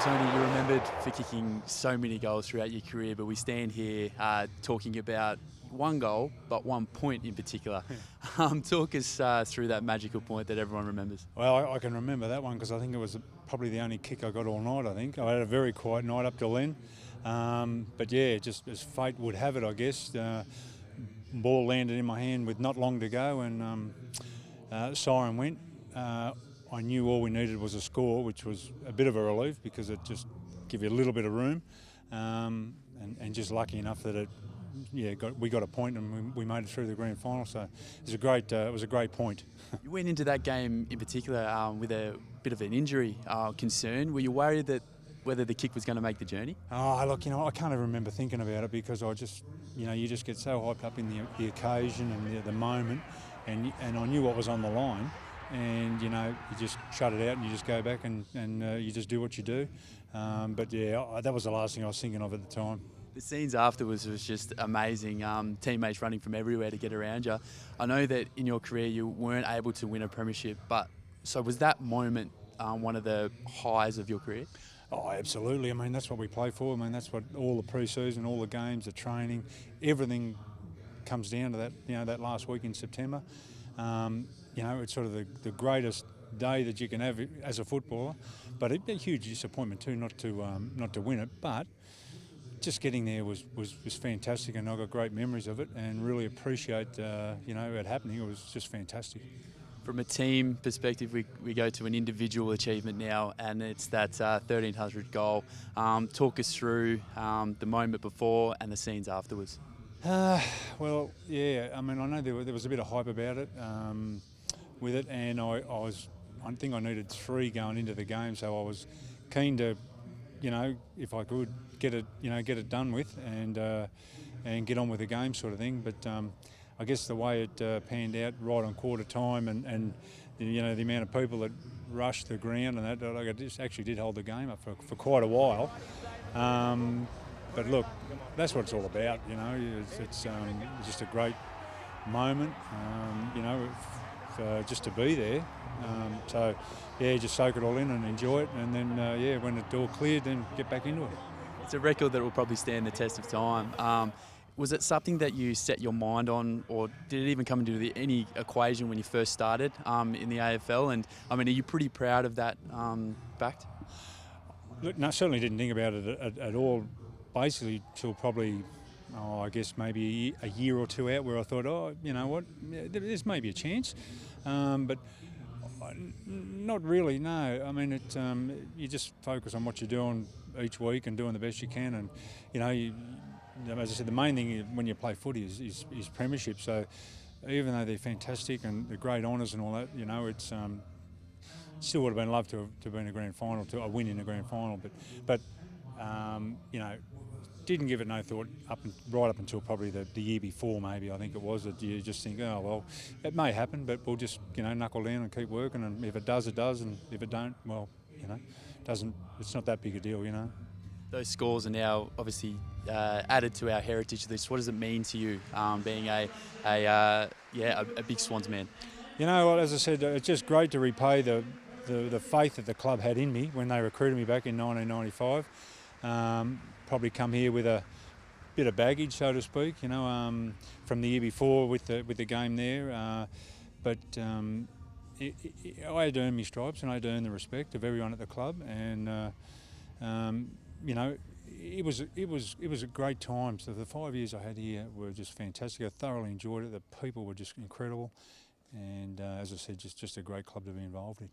Tony, you're remembered for kicking so many goals throughout your career, but we stand here talking about one goal, but 1 point in particular. Talk us through that magical point that everyone remembers. Well, I can remember that one because I think it was probably the only kick I got all night, I think. I had a very quiet night up till then. But yeah, just as fate would have it, I guess. Ball landed in my hand with not long to go and siren went. I knew all we needed was a score, which was a bit of a relief because it just gave you a little bit of room, and just lucky enough that we got a point and we made it through the grand final. So it was a great point. You went into that game in particular with a bit of an injury concern. Were you worried that whether the kick was going to make the journey? Oh, look, I can't even remember thinking about it because I just, you just get so hyped up in the occasion and the moment, and I knew what was on the line. And you just shut it out and you just go back and you just do what you do. But yeah, that was the last thing I was thinking of at the time. The scenes afterwards was just amazing. Teammates running from everywhere to get around you. I know that in your career you weren't able to win a premiership, but so was that moment one of the highs of your career? Oh, absolutely. I mean, that's what we play for. I mean, that's what all the pre-season, all the games, the training, everything comes down to that. That last week in September. It's sort of the greatest day that you can have as a footballer, but a huge disappointment too not to win it. But just getting there was fantastic, and I got great memories of it, and really appreciate it happening. It was just fantastic. From a team perspective, we go to an individual achievement now, and it's that 1300 goal. Talk us through the moment before and the scenes afterwards. Well, yeah. I mean, I know there was a bit of hype about it with it, and I think I needed 3 going into the game, so I was keen to, if I could get it done with and get on with the game, sort of thing. But I guess the way it panned out right on quarter time, and the amount of people that rushed the ground and that, I just actually did hold the game up for quite a while. But look, that's what it's all about, It's just a great moment, just to be there. So, yeah, just soak it all in and enjoy it. And then, when the door cleared, then get back into it. It's a record that will probably stand the test of time. Was it something that you set your mind on, or did it even come into any equation when you first started in the AFL? And, I mean, are you pretty proud of that fact? Look, no, I certainly didn't think about it at all. Basically, till probably, I guess maybe a year or two out, where I thought, you know what, there's maybe a chance, but not really. No, I mean, you just focus on what you're doing each week and doing the best you can, and as I said, the main thing when you play footy is premiership. So even though they're fantastic and the great honours and all that, it's still would have been loved to have been a grand final, to a win in a grand final, but didn't give it no thought right up until probably the year before, maybe, I think it was, that you just think, oh, well, it may happen, but we'll just, knuckle down and keep working, and if it does, it does, and if it don't, well, it's not that big a deal, Those scores are now obviously added to our heritage list. What does it mean to you being a big Swans man? Well, as I said, it's just great to repay the faith that the club had in me when they recruited me back in 1995. Probably come here with a bit of baggage, so to speak, from the year before with the game there. But I had earned my stripes, and I had earned the respect of everyone at the club, and it was a great time. So the 5 years I had here were just fantastic. I thoroughly enjoyed it. The people were just incredible, and as I said, just a great club to be involved in.